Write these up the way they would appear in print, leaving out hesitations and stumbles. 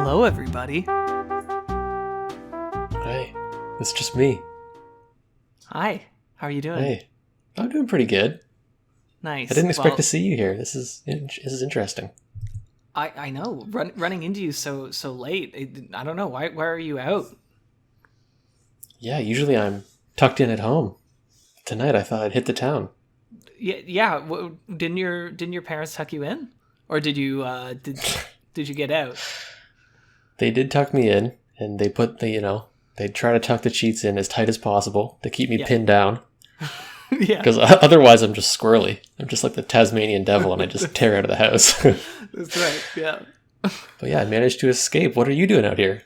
Hello, everybody. Hey, it's just me. Hi. How are you doing? Hey, I'm doing pretty good. Nice. I didn't expect to see you here. This is interesting. I know. Running into you so late. I don't know. Why are you out? Yeah, usually I'm tucked in at home. Tonight I thought I'd hit the town. Yeah. Didn't your parents tuck you in, or did you did you get out? They did tuck me in, and they put they try to tuck the sheets in as tight as possible to keep me pinned down. Yeah. Because otherwise I'm just squirrely. I'm just like the Tasmanian devil, and I just tear out of the house. That's right. Yeah. But yeah, I managed to escape. What are you doing out here?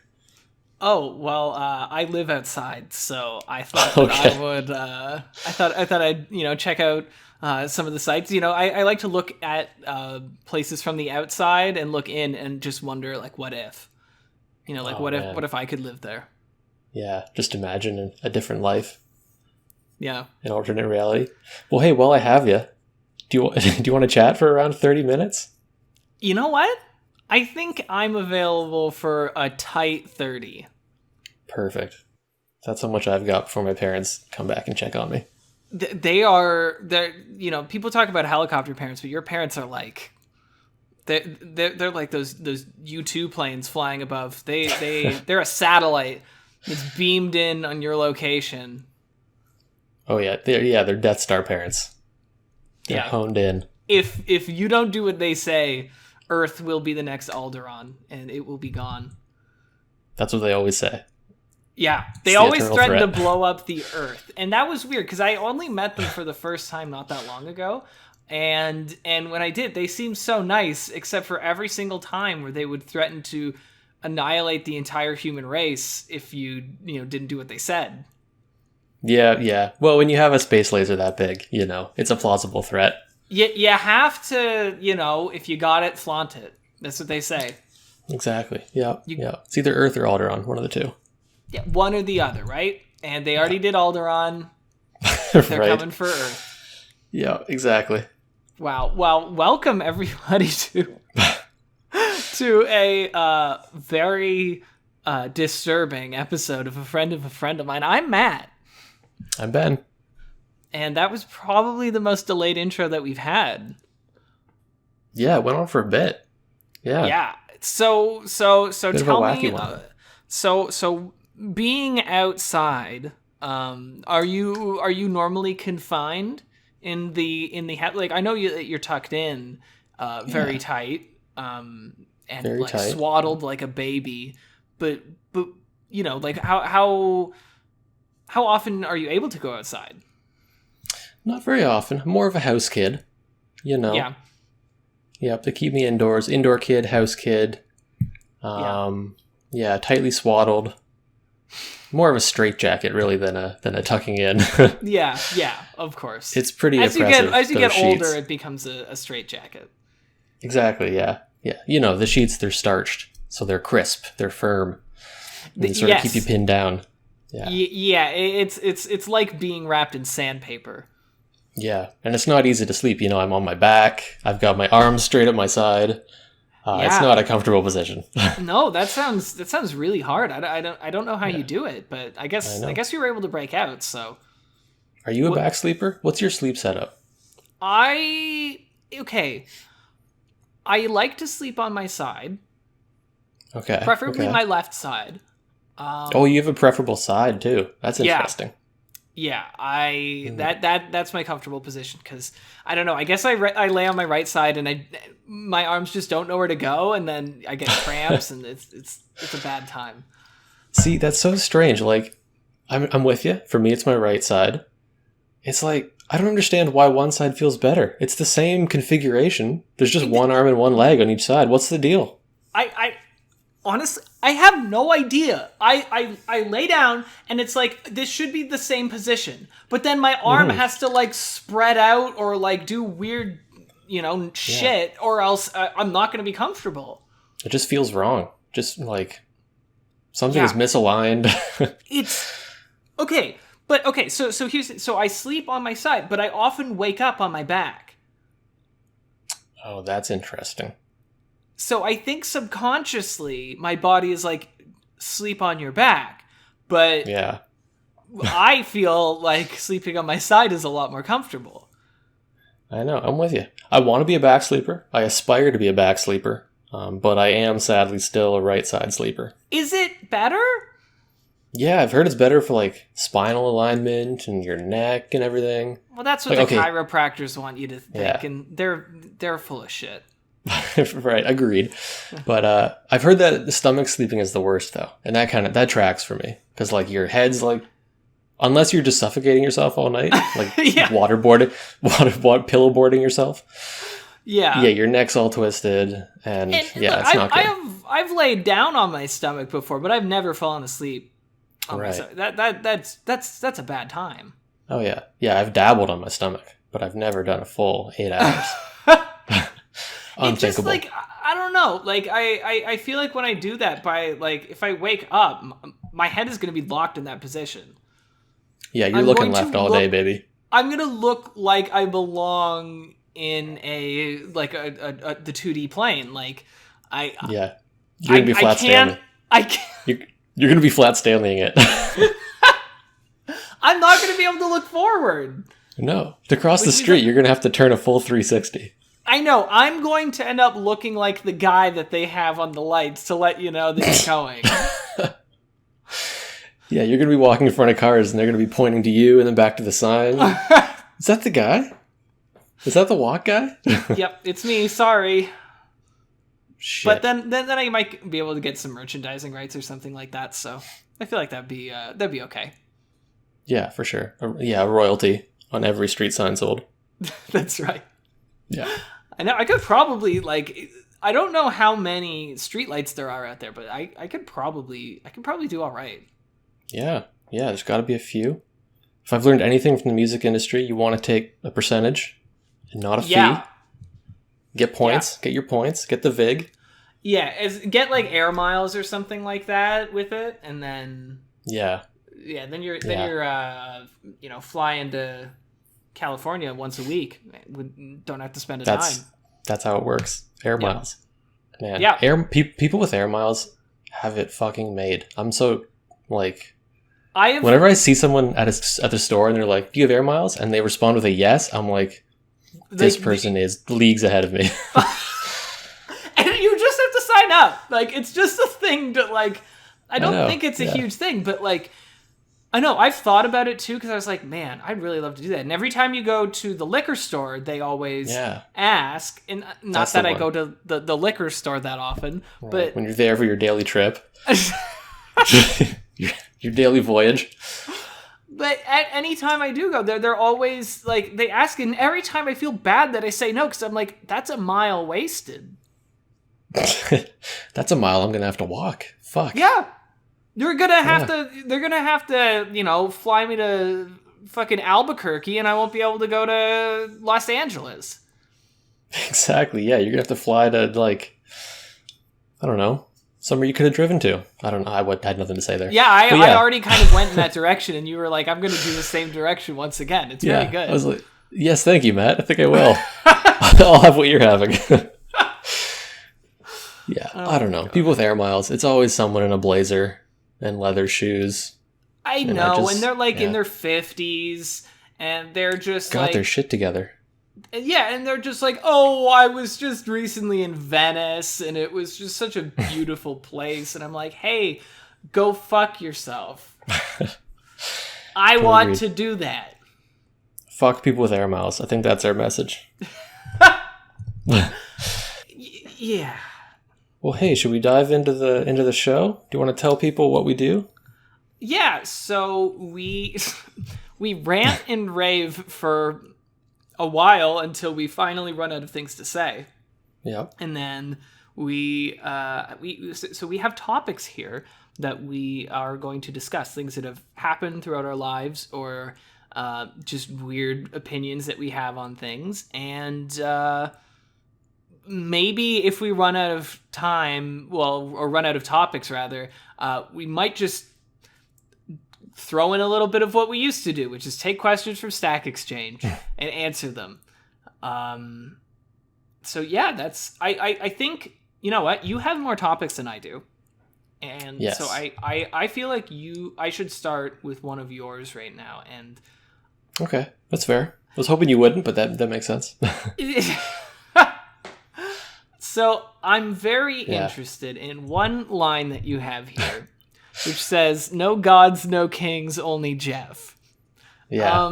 Oh well, I live outside, so I thought Okay. I would. I thought I'd check out some of the sites. I like to look at places from the outside and look in and just wonder like, what if? What if I could live there? Yeah, just imagine a different life. Yeah. An alternate reality. Well, hey, while I have you, do you want to chat for around 30 minutes? You know what? I think I'm available for a tight 30. Perfect. That's how much I've got before my parents come back and check on me. They're people talk about helicopter parents, but your parents are like they're like those U-2 planes flying above. They're a satellite that's beamed in on your location. Oh yeah, they're Death Star parents. They're honed in. If you don't do what they say, Earth will be the next Alderaan, and it will be gone. That's what they always say. Yeah, they always threaten to blow up the Earth, and that was weird because I only met them for the first time not that long ago, and when I did, they seemed so nice, except for every single time where they would threaten to annihilate the entire human race if you didn't do what they said. Yeah. Well, when you have a space laser that big, it's a plausible threat. You have to, if you got it, flaunt it. That's what they say. Exactly. Yeah. It's either Earth or Alderaan, one of the two. Yeah, one or the other, right? And they already did Alderaan. They're right. coming for Earth. Yeah, exactly. Wow. Well, welcome everybody to a very disturbing episode of A Friend of Mine. I'm Matt. I'm Ben. And that was probably the most delayed intro that we've had. Yeah, it went on for a bit. Yeah. Yeah. So Bit tell of a me. wacky one. So being outside, are you normally confined in the like? I know you're tucked in, very tight, and very like tight. swaddled like a baby, but like how often are you able to go outside? Not very often. I'm more of a house kid, Yeah. Yep, to keep me indoors. Indoor kid, house kid. Yeah, tightly swaddled. More of a straitjacket, really, than a tucking in. Yeah, of course. It's pretty as oppressive. As you get older, sheets. it becomes a straitjacket. Exactly, yeah. The sheets, they're starched, so they're crisp, they're firm. And they sort of keep you pinned down. Yeah. Yeah, it's like being wrapped in sandpaper. Yeah, and it's not easy to sleep. I'm on my back. I've got my arms straight at my side. It's not a comfortable position. No, that sounds really hard. I don't know how you do it, but I guess you were able to break out. So, are you a back sleeper? What's your sleep setup? I like to sleep on my side. Okay. Preferably my left side. You have a preferable side too. That's interesting. Yeah, that's my comfortable position because I don't know. I guess I lay on my right side and my arms just don't know where to go, and then I get cramps and it's a bad time. See, that's so strange. Like, I'm with you. For me, it's my right side. It's like I don't understand why one side feels better. It's the same configuration. There's just one arm and one leg on each side. What's the deal? I honestly, I have no idea. I lay down and it's like this should be the same position, but then my arm has to like spread out or like do weird, shit, or else I'm not going to be comfortable. It just feels wrong. Just like something is misaligned. It's okay, but okay. So I sleep on my side, but I often wake up on my back. Oh, that's interesting. So I think subconsciously my body is like, sleep on your back, but Yeah. I feel like sleeping on my side is a lot more comfortable. I know. I'm with you. I want to be a back sleeper. I aspire to be a back sleeper, but I am sadly still a right side sleeper. Is it better? Yeah, I've heard it's better for like spinal alignment and your neck and everything. Well, that's what chiropractors want you to think, and they're full of shit. Right, agreed. But I've heard that the stomach sleeping is the worst though, and that tracks for me because like your head's like, unless you're just suffocating yourself all night, like pillow boarding yourself. Yeah, your neck's all twisted, and look, it's not good. I've laid down on my stomach before, but I've never fallen asleep. Right. That's a bad time. Oh yeah. I've dabbled on my stomach, but I've never done a full 8 hours. It's just like, I don't know. Like I feel like when I do that, by like if I wake up, my head is going to be locked in that position. Yeah, you're looking left all day, baby. I'm gonna look like I belong in the 2D plane. Like you're gonna be flat standing. You're going to be flat standing it. I'm not going to be able to look forward. No. To cross the street, you're going to have to turn a full 360. I know. I'm going to end up looking like the guy that they have on the lights to let you know that he's going. Yeah, you're going to be walking in front of cars, and they're going to be pointing to you and then back to the sign. Is that the guy? Is that the walk guy? Yep, it's me. Sorry. Shit. But then I might be able to get some merchandising rights or something like that. So I feel like that'd be okay. Yeah, for sure. A royalty on every street sign sold. That's right. Yeah. I know. I could probably I don't know how many streetlights there are out there, but I could probably do all right. Yeah. There's got to be a few. If I've learned anything from the music industry, you want to take a percentage and not a fee. Get points. Get your points. Get the VIG. Yeah, get like air miles or something like that with it, and then then you're flying to California once a week. Don't have to spend a dime. That's how it works. Air miles, man. Yeah, people with air miles have it fucking made. I'm so like, whenever I see someone at the store and they're like, "Do you have air miles?" and they respond with a yes, I'm like, this person is leagues ahead of me. And you just have to sign up. Like, it's just a thing to, like, I don't think it's a huge thing, but, like, I know, I've thought about it, too, because I was like, man, I'd really love to do that. And every time you go to the liquor store, they always ask, and not that I go to the liquor store that often, right. But... when you're there for your daily trip. your daily voyage. But at any time I do go there, they're always, like, they ask, and every time I feel bad that I say no, because I'm like, that's a mile wasted. That's a mile I'm going to have to walk. Fuck. Yeah. They're going to have to, fly me to fucking Albuquerque, and I won't be able to go to Los Angeles. Exactly, yeah. You're going to have to fly to, like, I don't know, somewhere you could have driven to. I don't know. I had nothing to say there. Yeah, I already kind of went in that direction, and you were like, I'm going to do the same direction once again. It's really good. I was like, yes, thank you, Matt. I think I will. I'll have what you're having. I don't know. God. People with air miles, it's always someone in a blazer and leather shoes. I know, and they're like in their 50s, and they're just got their shit together. Yeah, and they're just like, oh, I was just recently in Venice, and it was just such a beautiful place. And I'm like, hey, go fuck yourself. I want to do that. Fuck people with air miles. I think that's our message. Yeah. Well, hey, should we dive into the show? Do you want to tell people what we do? Yeah, so we rant and rave for a while until we finally run out of things to say. Yeah. And then we have topics here that we are going to discuss, things that have happened throughout our lives, or just weird opinions that we have on things. And maybe if we run out of time, or run out of topics rather, we might just throw in a little bit of what we used to do, which is take questions from Stack Exchange and answer them. So yeah, that's I think you know what? You have more topics than I do. And yes. So I feel like I should start with one of yours right now. And okay, that's fair. I was hoping you wouldn't, but that makes sense. So I'm very interested in one line that you have here, which says, "No gods, no kings, only Jeff." Yeah.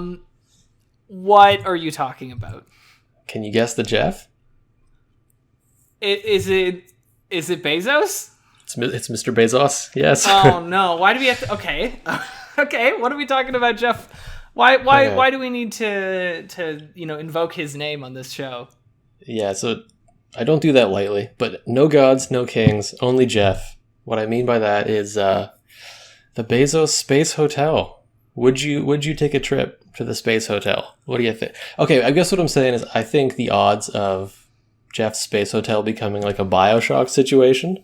What are you talking about? Can you guess the Jeff? Is it Bezos? It's Mr. Bezos. Yes. Oh no! Why do we have to? Okay, okay. What are we talking about, Jeff? Why do we need to invoke his name on this show? Yeah. So I don't do that lightly, but no gods, no kings, only Jeff. What I mean by that is the Bezos Space Hotel. Would you take a trip to the Space Hotel? What do you think? Okay, I guess what I'm saying is I think the odds of Jeff's Space Hotel becoming like a BioShock situation.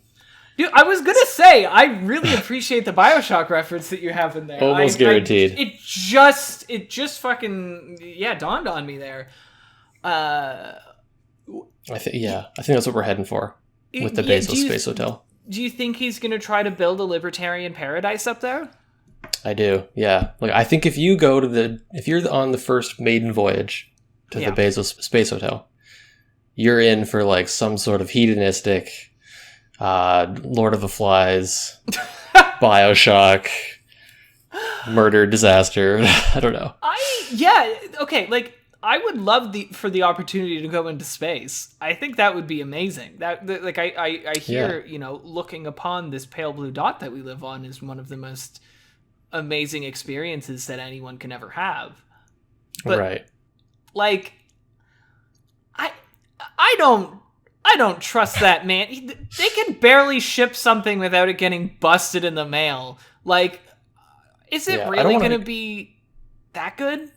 Dude, I was gonna say, I really appreciate the BioShock reference that you have in there. Almost guaranteed. It just fucking dawned on me there. I think that's what we're heading for with the Bezos Space Hotel. Do you think he's gonna try to build a libertarian paradise up there? I do, yeah. Like I think if you're on the first maiden voyage to the Bezos Space Hotel, you're in for like some sort of hedonistic Lord of the Flies, BioShock, murder, disaster. I don't know. Like I would love for the opportunity to go into space. I think that would be amazing. I hear, looking upon this pale blue dot that we live on is one of the most amazing experiences that anyone can ever have. But, right. Like, I don't trust that man. They can barely ship something without it getting busted in the mail. Like, is it really going to be that good?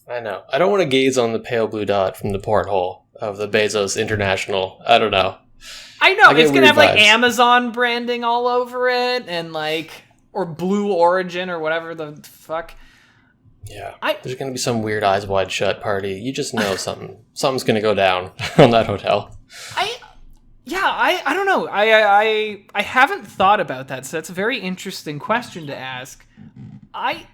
I know. I don't want to gaze on the pale blue dot from the porthole of the Bezos International. I don't know. I know. It's going to have, like, Amazon branding all over it and, like, or Blue Origin or whatever the fuck. Yeah. There's going to be some weird Eyes Wide Shut party. You just know something's going to go down on that hotel. I don't know. I haven't thought about that, so that's a very interesting question to ask. I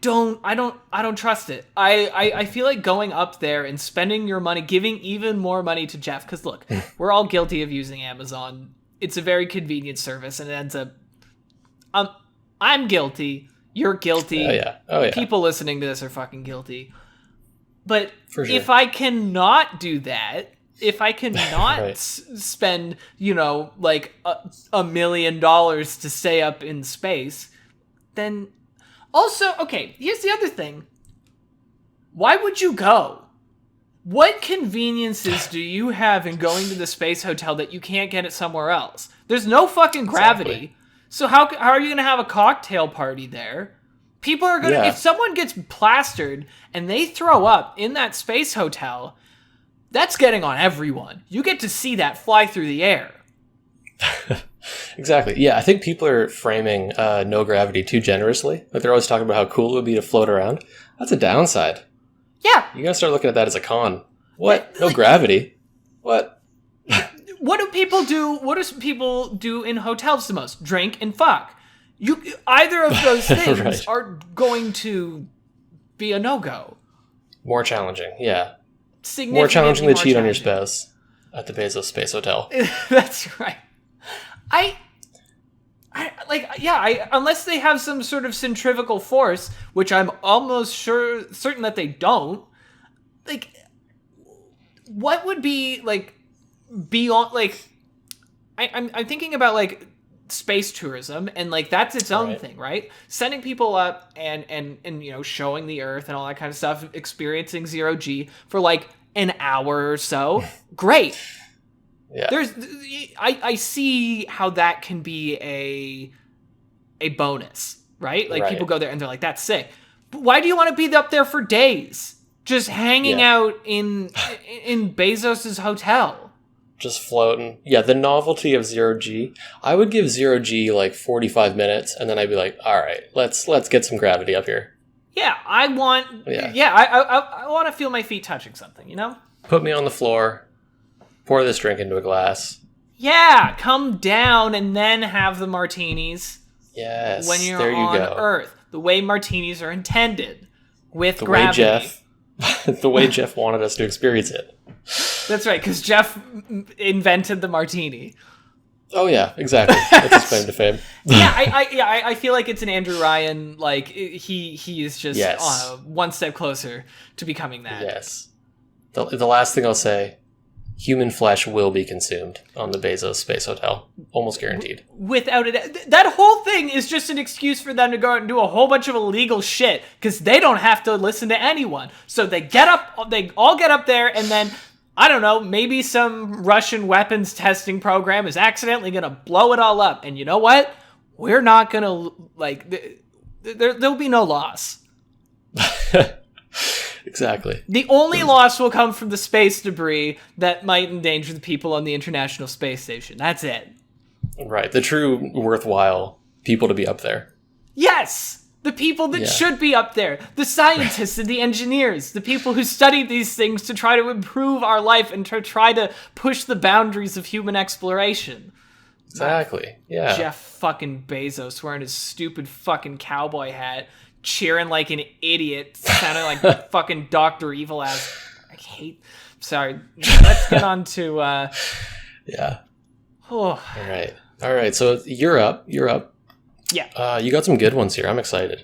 don't trust it. I feel like going up there and spending your money, giving even more money to Jeff, because look, we're all guilty of using Amazon. It's a very convenient service, and it ends up I'm guilty, you're guilty. Oh yeah. People listening to this are fucking guilty. But for sure. If I cannot do that, if I cannot right. spend, like $1 million to stay up in space, then also, okay, here's the other thing. Why would you go? What conveniences do you have in going to the space hotel that you can't get it somewhere else? There's no fucking gravity. Exactly. So how are you going to have a cocktail party there? People are going to, if someone gets plastered and they throw up in that space hotel, that's getting on everyone. You get to see that fly through the air. Exactly. Yeah, I think people are framing no gravity too generously. Like they're always talking about how cool it would be to float around. That's a downside. Yeah. You gotta start looking at that as a con. What? No gravity? What? What do people do? What do people do in hotels the most? Drink and fuck. Either of those things right. are going to be a no-go. More challenging, yeah. More challenging to cheat on your spouse at the Bezos Space Hotel. That's right. Unless they have some sort of centrifugal force, which I'm almost certain that they don't. Like, what would be like beyond like? I'm thinking about like space tourism, and like that's its own thing, right? Sending people up and showing the Earth and all that kind of stuff, experiencing 0G for like an hour or so. Great. Yeah. I see how that can be a bonus, right? Like people go there and they're like, that's sick. But why do you want to be up there for days? Just hanging out in Bezos's hotel. Just floating. Yeah, the novelty of 0G. I would give 0G like 45 minutes and then I'd be like, all right, let's get some gravity up here. Yeah, I want to feel my feet touching something, Put me on the floor. Pour this drink into a glass. Yeah, come down and then have the martinis. Yes, when you're there you on go. Earth, the way martinis are intended, with the gravity. Way the way Jeff wanted us to experience it. That's right, because Jeff invented the martini. Oh yeah, exactly. That's his claim to fame. I feel like it's an Andrew Ryan. Like he is just one step closer to becoming that. Yes. The last thing I'll say. Human flesh will be consumed on the Bezos Space Hotel. Almost guaranteed. Without it. That whole thing is just an excuse for them to go out and do a whole bunch of illegal shit because they don't have to listen to anyone. So they all get up there and then, I don't know, maybe some Russian weapons testing program is accidentally going to blow it all up. And you know what? We're not going to, like, there'll be no loss. Exactly. The only loss will come from the space debris that might endanger the people on the International Space Station. That's it. Right. The true worthwhile people to be up there. Yes! The people that should be up there. The scientists and the engineers. The people who study these things to try to improve our life and to try to push the boundaries of human exploration. Exactly. Yeah. Jeff fucking Bezos wearing his stupid fucking cowboy hat. Cheering like an idiot, sounding like fucking Dr. Evil ass. I hate. Sorry. Let's get on to. Yeah. Oh. All right. So you're up. Yeah. You got some good ones here. I'm excited.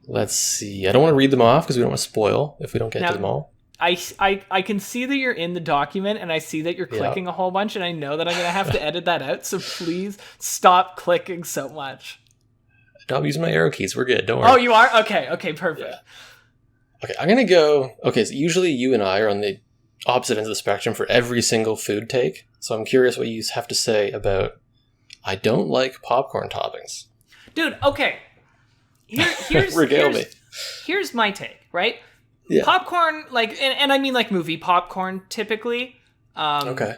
Let's see. I don't want to read them off because we don't want to spoil if we don't get to them all. I can see that you're in the document and I see that you're clicking a whole bunch and I know that I'm gonna have to edit that out. So please stop clicking so much. Don't use my arrow keys. We're good. Don't worry. Oh, you are? Okay, perfect. Yeah. Okay, I'm going to go... Okay, so usually you and I are on the opposite ends of the spectrum for every single food take. So I'm curious what you have to say about... I don't like popcorn toppings. Dude, okay. Here's my take, right? Yeah. Popcorn, like... And I mean like movie popcorn, typically. Okay.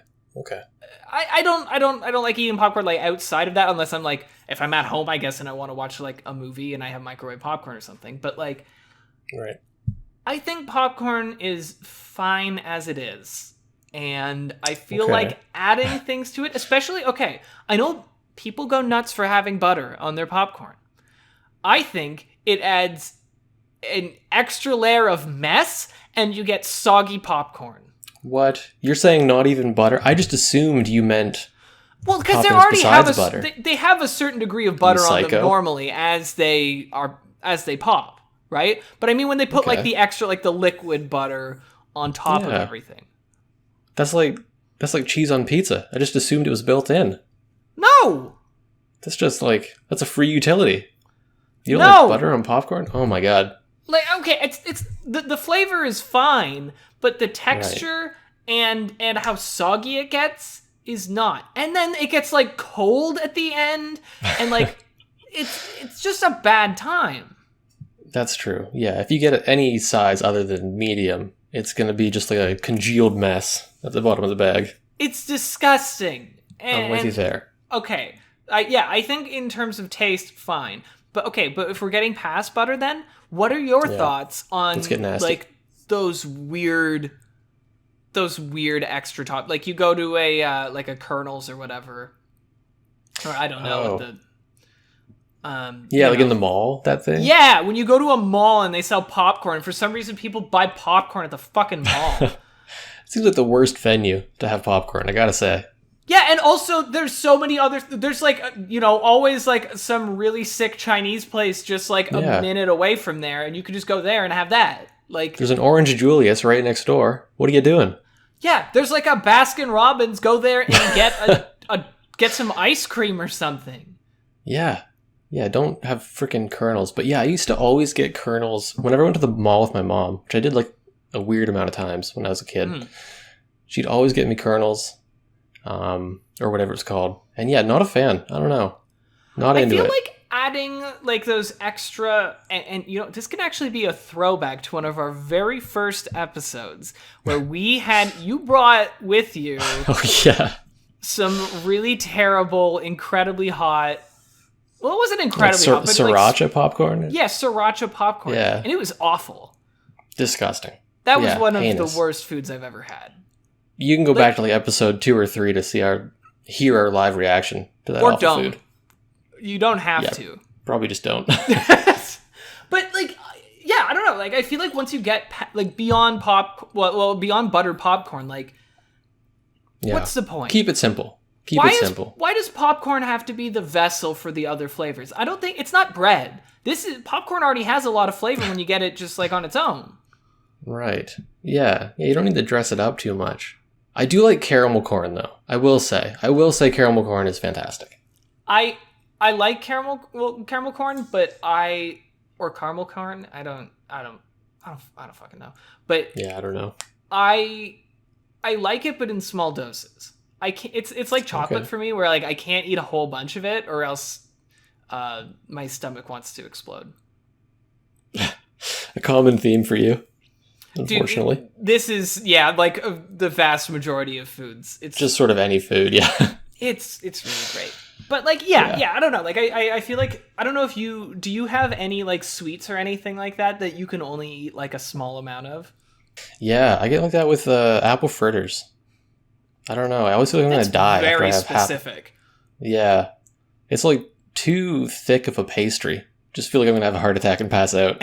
I don't like eating popcorn like outside of that unless I'm like if I'm at home I guess and I want to watch like a movie and I have microwave popcorn or something, but like right. I think popcorn is fine as it is, and I feel like adding things to it, especially I know people go nuts for having butter on their popcorn. I think it adds an extra layer of mess and you get soggy popcorn. What? You're saying not even butter? I just assumed you meant well, because they already have they have a certain degree of butter on them normally as they pop, right? But I mean when they put like the extra like the liquid butter on top of everything. That's like cheese on pizza. I just assumed it was built in. No. That's just like that's a free utility. You don't like butter on popcorn? Oh my god. Like it's the flavor is fine. But the texture and how soggy it gets is not. And then it gets like cold at the end and like it's just a bad time. That's true. Yeah, if you get any size other than medium, it's going to be just like a congealed mess at the bottom of the bag. It's disgusting. I'm with you there. Okay. I think in terms of taste, fine. But if we're getting past butter then, what are your thoughts on let's get nasty. Like those weird extra top, like you go to a like a Colonel's or whatever, or I don't know what the like in the mall, that thing. Yeah, when you go to a mall and they sell popcorn, for some reason people buy popcorn at the fucking mall. It seems like the worst venue to have popcorn, I gotta say. Yeah, and also there's so many other. There's like always like some really sick Chinese place just like a minute away from there, and you could just go there and have that. Like there's an Orange Julius right next door. What are you doing? Yeah, there's like a Baskin Robbins. Go there and get some ice cream or something. Yeah, don't have freaking Colonels. But yeah, I used to always get Colonels whenever I went to the mall with my mom, which I did like a weird amount of times when I was a kid. She'd always get me Colonels, or whatever it's called. And yeah, not a fan. I don't know. Not into it. I feel like adding like those extra and this can actually be a throwback to one of our very first episodes where you brought with you some really terrible, incredibly hot, well, it wasn't incredibly hot, but sriracha popcorn. Yeah, sriracha popcorn. Yeah, and it was awful. Disgusting. That was one of the worst foods I've ever had. You can go back to like episode 2 or 3 to hear our live reaction to that awful food. You don't have to. Probably just don't. But like, yeah, I don't know. Like, I feel like once you get like beyond beyond buttered popcorn, like, what's the point? Keep it simple. Simple. Why does popcorn have to be the vessel for the other flavors? I don't think it's not bread. Popcorn already has a lot of flavor when you get it just like on its own. Right. Yeah. You don't need to dress it up too much. I do like caramel corn though. I will say caramel corn is fantastic. I like caramel corn, but or caramel corn. I don't fucking know. But yeah, I don't know. I like it, but in small doses. I can't. It's like chocolate for me, where like I can't eat a whole bunch of it, or else my stomach wants to explode. A common theme for you, unfortunately. Dude, this is like the vast majority of foods. It's just sort of any food, yeah. It's really great. But like, yeah, I don't know. Like, I feel like, I don't know if do you have any like sweets or anything like that you can only eat like a small amount of? Yeah, I get like that with apple fritters. I don't know. I always feel like I'm going to die. Very specific. Yeah. It's like too thick of a pastry. Just feel like I'm going to have a heart attack and pass out.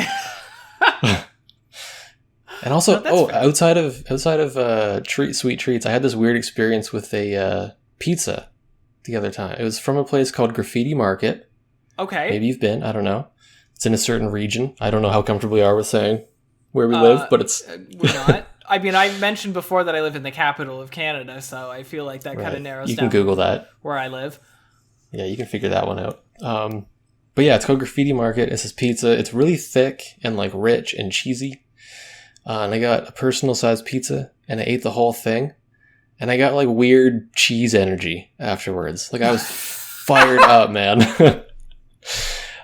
And also, outside of sweet treats, I had this weird experience with a pizza the other time. It was from a place called Graffiti Market. Okay. Maybe you've been. I don't know. It's in a certain region. I don't know how comfortable we are with saying where we live, but it's... We're not. I mean, I mentioned before that I live in the capital of Canada, so I feel like that kind of narrows down. You can Google that. Where I live. Yeah, you can figure that one out. But yeah, it's called Graffiti Market. It's this pizza. It's really thick and like rich and cheesy. And I got a personal sized pizza and I ate the whole thing. And I got like weird cheese energy afterwards. Like I was fired up, man.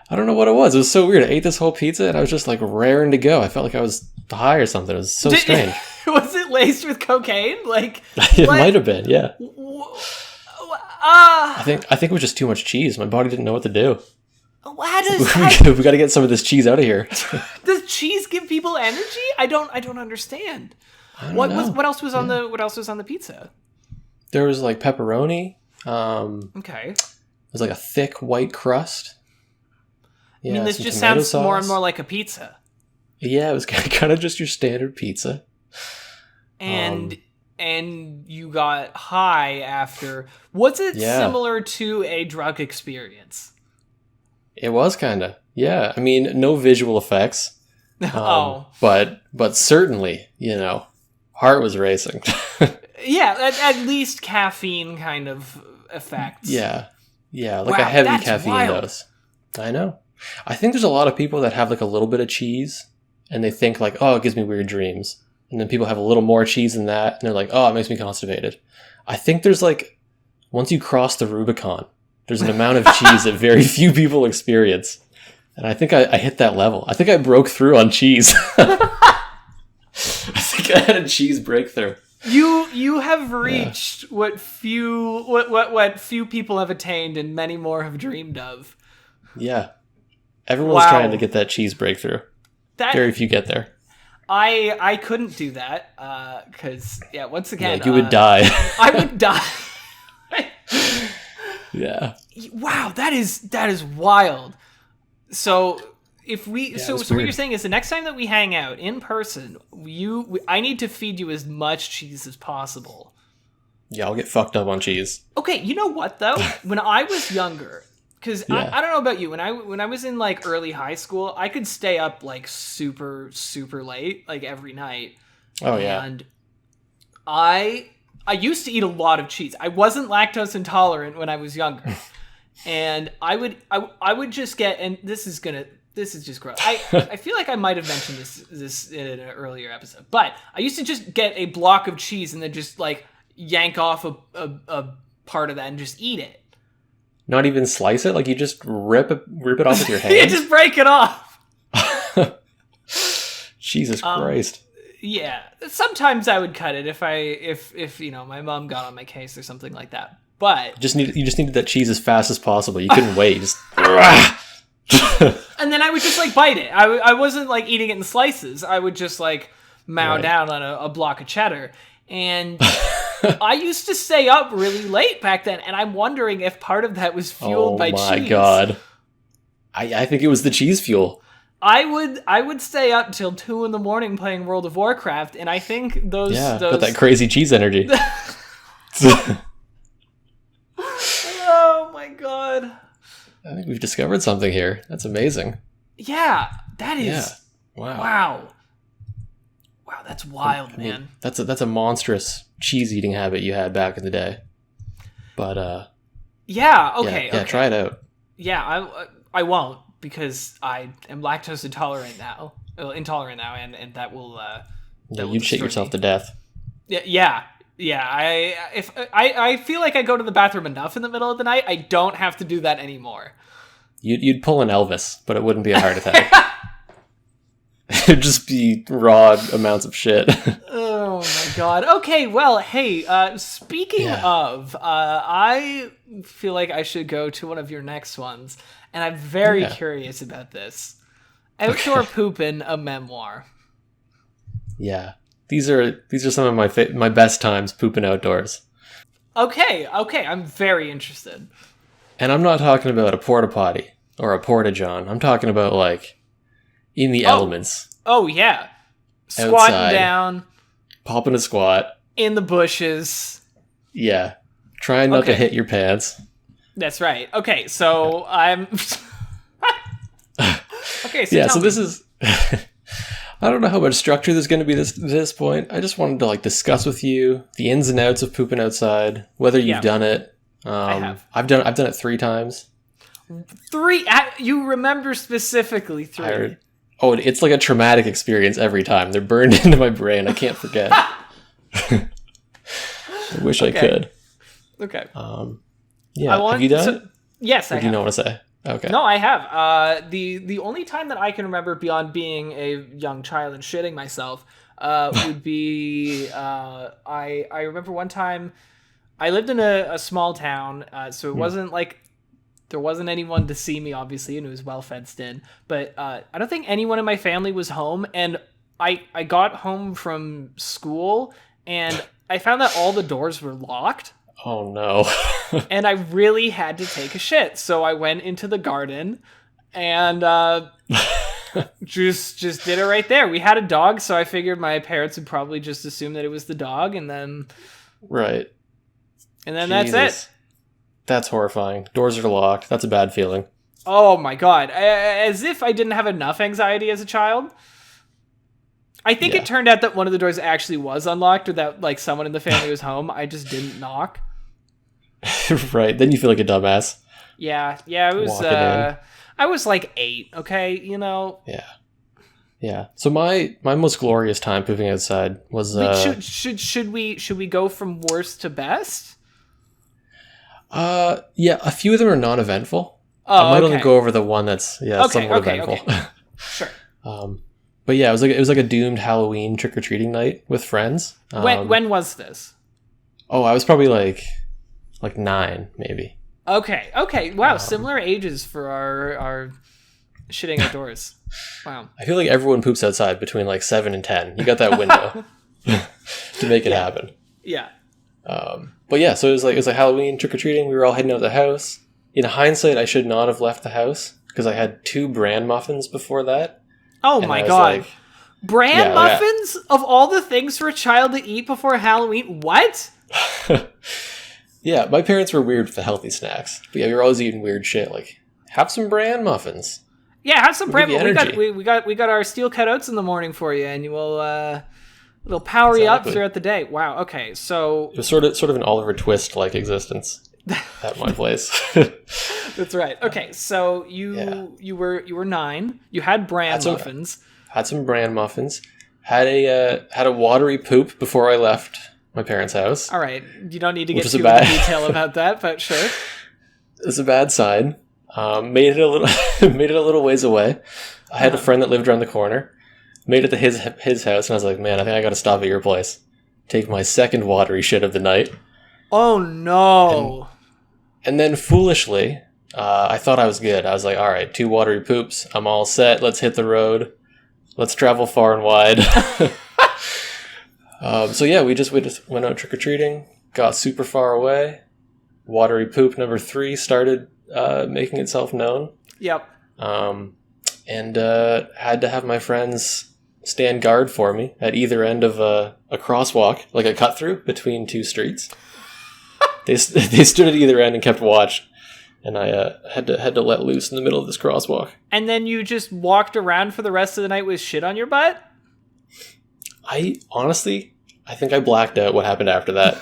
I don't know what it was. It was so weird. I ate this whole pizza and I was just like raring to go. I felt like I was high or something. It was so strange. Was it laced with cocaine? Like it might have been, yeah. I think it was just too much cheese. My body didn't know what to do. How does we got to get some of this cheese out of here. Does cheese give people energy? I don't understand. What else was on the pizza? There was like pepperoni. Okay. It was like a thick white crust. Yeah, I mean, this just sounds sauce. More and more like a pizza. Yeah, it was kind of just your standard pizza. And you got high after. Was it similar to a drug experience? It was kind of. Yeah, I mean, no visual effects. But certainly, heart was racing. Yeah, at least caffeine kind of effect. Yeah, like a heavy caffeine dose. I know. I think there's a lot of people that have like a little bit of cheese and they think like, oh, it gives me weird dreams. And then people have a little more cheese than that and they're like, oh, it makes me constipated. I think there's like, once you cross the Rubicon, there's an amount of cheese that very few people experience. And I think I hit that level. I think I broke through on cheese. I think I had a cheese breakthrough. You have reached what few people have attained and many more have dreamed of. Yeah. Everyone's trying to get that cheese breakthrough. Very few get there. I couldn't do that because once again you would die. I would die. Yeah. Wow, that is wild. So if we what you're saying is the next time that we hang out in person, I need to feed you as much cheese as possible. Yeah, I'll get fucked up on cheese. Okay, you know what though? When I was younger, because I don't know about you, when I was in like early high school, I could stay up like super super late, like every night. Oh yeah. And I used to eat a lot of cheese. I wasn't lactose intolerant when I was younger. And I would just get, and this is just gross. I feel like I might have mentioned this in an earlier episode, but I used to just get a block of cheese and then just like yank off a part of that and just eat it. Not even slice it? Like you just rip it off with your hand? You just break it off. Jesus Christ. Yeah. Sometimes I would cut it if my mom got on my case or something like that. But you just needed that cheese as fast as possible. You couldn't wait. And then I would just like bite it. I wasn't like eating it in slices. I would just like mow down on a block of cheddar. And I used to stay up really late back then, and I'm wondering if part of that was fueled by cheese. Oh my god. I think it was the cheese fuel. I would stay up till 2 a.m. playing World of Warcraft, and I think those got that crazy cheese energy. Oh my god. I think we've discovered something here. That's amazing. Yeah, that is. Yeah. Wow, that's wild, man. That's a monstrous cheese eating habit you had back in the day. But yeah, okay. Try it out. Yeah, I won't, because I am lactose intolerant now, and that will. You'd shit yourself to death. Yeah. I feel like I go to the bathroom enough in the middle of the night. I don't have to do that anymore. You'd pull an Elvis, but it wouldn't be a heart attack. It'd just be raw amounts of shit. Oh my god. Okay, well, hey, speaking of, I feel like I should go to one of your next ones, and I'm very curious about this. Outdoor Poopin', a memoir. Yeah. These are some of my best times pooping outdoors. Okay, I'm very interested. And I'm not talking about a porta potty or a porta john. I'm talking about like in the elements. Oh yeah, squatting outside, down, popping a squat in the bushes. Yeah, trying not to hit your pants. That's right. Okay, so I'm. Okay, so yeah. So this is. I don't know how much structure there's going to be this point. I just wanted to like discuss with you the ins and outs of pooping outside, whether you've done it. I have. I've done it 3 times. 3? You remember specifically 3? It's like a traumatic experience every time. They're burned into my brain. I can't forget. I wish I could. Okay. Have you done it? Yes, I have. Do you know what to say? Okay. No, I have. The only time that I can remember beyond being a young child and shitting myself would be I remember one time I lived in a small town, so it wasn't like there wasn't anyone to see me, obviously, and it was well fenced in. But I don't think anyone in my family was home, and I got home from school and I found that all the doors were locked. Oh no. And I really had to take a shit. So I went into the garden and just did it right there. We had a dog, so I figured my parents would probably just assume that it was the dog, and then right. And then Jesus. That's it. That's horrifying. Doors are locked. That's a bad feeling. Oh my god. As if I didn't have enough anxiety as a child. I think it turned out that one of the doors actually was unlocked, or that like someone in the family was home. I just didn't knock. Right. Then you feel like a dumbass. Yeah. It was I was like 8, okay, you know. Yeah. So my most glorious time pooping outside was should we go from worst to best? Yeah, a few of them are non-eventful. Oh, I might only go over the one that's somewhat eventful. Okay. Sure. But yeah, it was like a doomed Halloween trick-or-treating night with friends. When was this? Oh, I was probably like 9, maybe. Okay. Wow, similar ages for our shitting outdoors. Wow. I feel like everyone poops outside between like 7 and 10. You got that window to make it happen. Yeah. But yeah, so it was like Halloween trick-or-treating. We were all heading out of the house. In hindsight, I should not have left the house because I had 2 bran muffins before that. Oh my god. Like, bran muffins? Of all the things for a child to eat before Halloween? What? Yeah, my parents were weird with the healthy snacks. But yeah, we were always eating weird shit. Like, have some bran muffins. Yeah, have some bran. We got our steel cut oats in the morning for you, and you will it'll power you up throughout the day. Wow. Okay, so it was sort of an Oliver Twist like existence at my place. That's right. Okay, so you were 9. You had bran muffins. Had some bran muffins. Had a watery poop before I left my parents' house. All right, you don't need to get too into detail about that, but sure. It's a bad sign. Made it a little ways away. I had a friend that lived around the corner. Made it to his house, and I was like, man, I think I got to stop at your place. Take my second watery shit of the night. Oh no! And then foolishly, I thought I was good. I was like, all right, 2 watery poops. I'm all set. Let's hit the road. Let's travel far and wide. So yeah, we just went out trick-or-treating, got super far away. Watery poop number 3 started making itself known. Yep. And had to have my friends stand guard for me at either end of a crosswalk, like a cut through between 2 streets. They stood at either end and kept watch, and I had to let loose in the middle of this crosswalk. And then you just walked around for the rest of the night with shit on your butt? I think I blacked out what happened after that.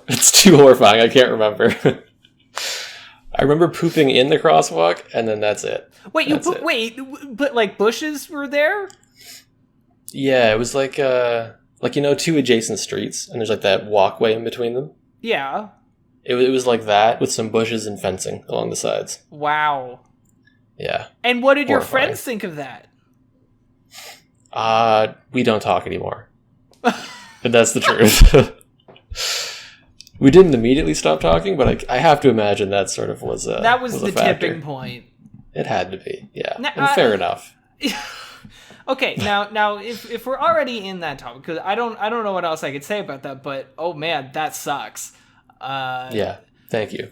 It's too horrifying. I can't remember. I remember pooping in the crosswalk, and then that's it. Wait, but like bushes were there? Yeah, it was like 2 adjacent streets, and there's like that walkway in between them. Yeah. It was like that with some bushes and fencing along the sides. Wow. Yeah. And what did your friends think of that? We don't talk anymore. But that's the truth. We didn't immediately stop talking, but I have to imagine that sort of was that was the factor. tipping point. It had to be, yeah. And fair enough. Okay, now if we're already in that topic, because I don't know what else I could say about that, but oh man, that sucks. Yeah, thank you.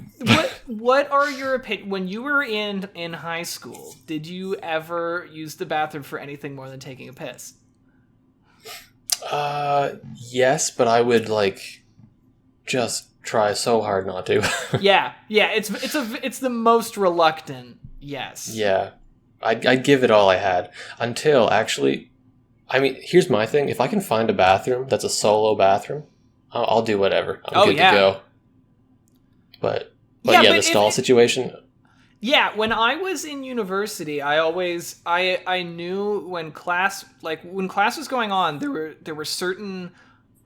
What are your opinions? When you were in high school, did you ever use the bathroom for anything more than taking a piss? Yes, but I would just try so hard not to. yeah, it's the most reluctant. Yes. Yeah, I'd give it all I had until actually. I mean, here's my thing: if I can find a bathroom that's a solo bathroom, I'll do whatever. I'm good to go. But the stall situation. Yeah, when I was in university, I knew when class was going on, there were certain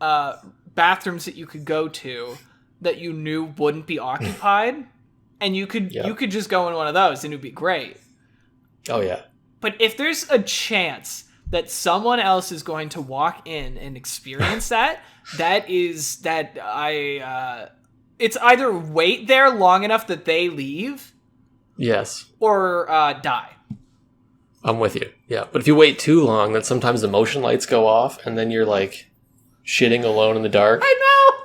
bathrooms that you could go to that you knew wouldn't be occupied, and you could just go in one of those and it'd be great. Oh yeah. But if there's a chance that someone else is going to walk in and experience it's either wait there long enough that they leave. Yes. Or die. I'm with you. Yeah. But if you wait too long, then sometimes the motion lights go off and then you're shitting alone in the dark. I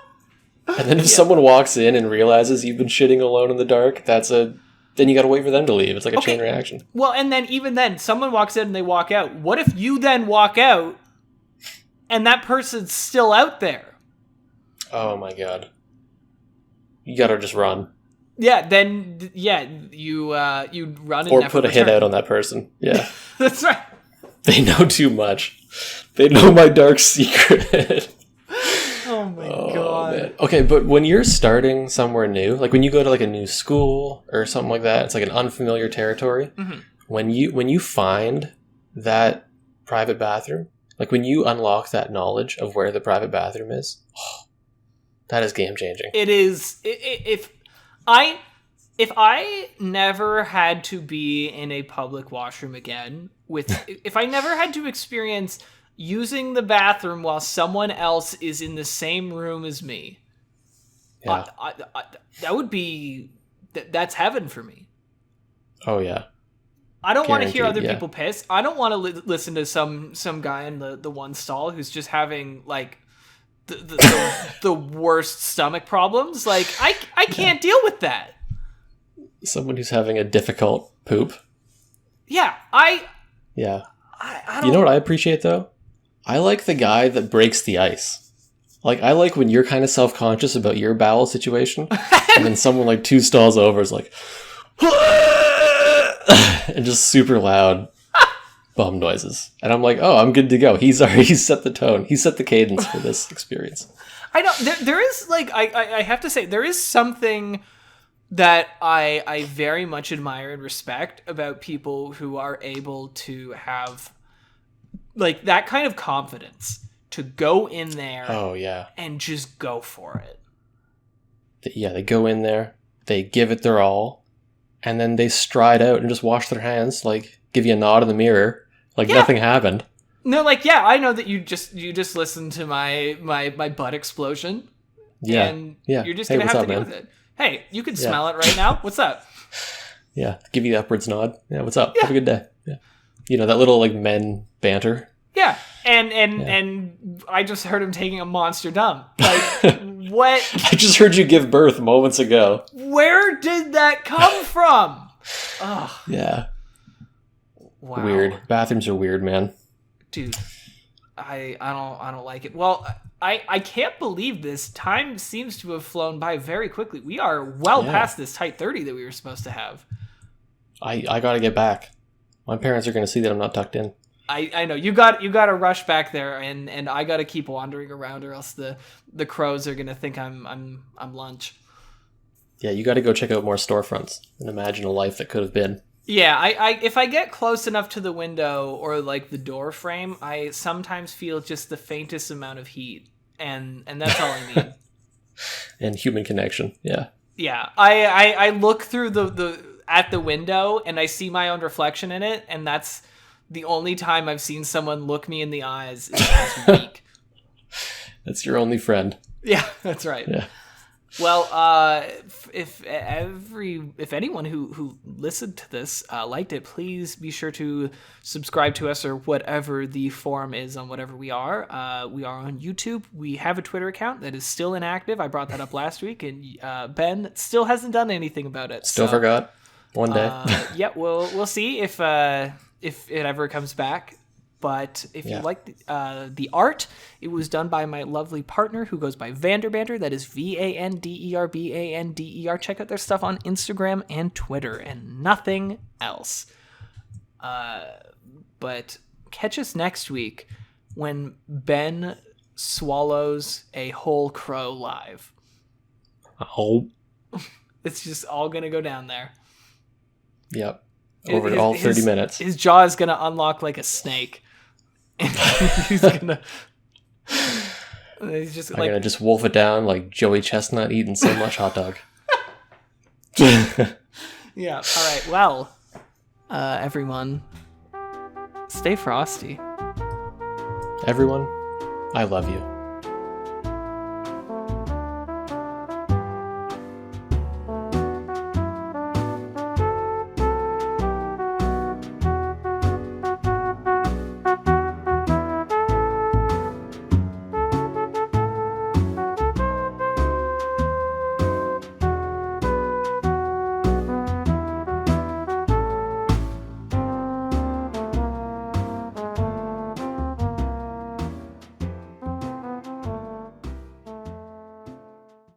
know. And then if someone walks in and realizes you've been shitting alone in the dark, then you got to wait for them to leave. It's like a chain reaction. Well, and then even then, someone walks in and they walk out. What if you then walk out and that person's still out there? Oh my god. You got to just run. Yeah, then you run and or never put a return. hit out on that person. Yeah. That's right. They know too much. They know my dark secret. Oh my god. Man. Okay, but when you're starting somewhere new, like when you go to a new school or something like that, it's like an unfamiliar territory. Mm-hmm. When you find that private bathroom, like when you unlock that knowledge of where the private bathroom is, that is game changing. It is. If I never had to be in a public washroom again, if I never had to experience using the bathroom while someone else is in the same room as me, yeah. that would be that's heaven for me. Oh yeah. I don't want to hear other people piss. I don't want to listen to some guy in the one stall who's just having the worst stomach problems. I can't deal with that. Someone who's having a difficult poop. Yeah, Yeah. I don't... You know what I appreciate though? I like the guy that breaks the ice. I like when you're kind of self-conscious about your bowel situation, and then someone 2 stalls over is like, and just super loud bum noises. And I'm like, oh, I'm good to go. He's set the tone. He set the cadence for this experience. I don't. There is I have to say there is something that I very much admire and respect about people who are able to have that kind of confidence to go in there. Oh yeah, and just go for it. Yeah, they go in there, they give it their all, and then they stride out and just wash their hands, give you a nod in the mirror, nothing happened. No, I know that you just listened to my butt explosion. Yeah, and yeah. You're just gonna have to deal with it. Hey, you can smell it right now. What's up? Yeah, give you the upwards nod. Yeah, what's up? Yeah. Have a good day. Yeah, that little men banter. Yeah, and I just heard him taking a monster dump. Like, what? I just heard you give birth moments ago. Where did that come from? Oh. Yeah. Wow. Weird. Bathrooms are weird, man. Dude, I don't like it. Well, I can't believe this. Time seems to have flown by very quickly. We are well past this tight 30 that we were supposed to have. I gotta get back. My parents are gonna see that I'm not tucked in. I know you got to rush back there, and I got to keep wandering around, or else the crows are gonna think I'm lunch. Yeah, you got to go check out more storefronts and imagine a life that could have been. Yeah, I if I get close enough to the window or like the door frame, I sometimes feel just the faintest amount of heat, and that's all I need. And human connection, yeah. Yeah, I look through the at the window and I see my own reflection in it, and that's the only time I've seen someone look me in the eyes in the past week. That's your only friend. Yeah, that's right. Yeah. Well, if anyone who listened to this liked it, please be sure to subscribe to us or whatever the form is on whatever we are. We are on YouTube. We have a Twitter account that is still inactive. I brought that up last week, and Ben still hasn't done anything about it. Still forgot. One day. Yeah, we'll see if it ever comes back. But if you like the art, it was done by my lovely partner who goes by Vanderbander. That is VANDERBANDER. Check out their stuff on Instagram and Twitter and nothing else. But catch us next week when Ben swallows a whole crow live. Oh. It's just all going to go down there. Yep. Over all 30 minutes. His jaw is going to unlock like a snake. And he's gonna just wolf it down like Joey Chestnut eating so much hot dog. Yeah. All right. Well, everyone, stay frosty. Everyone, I love you.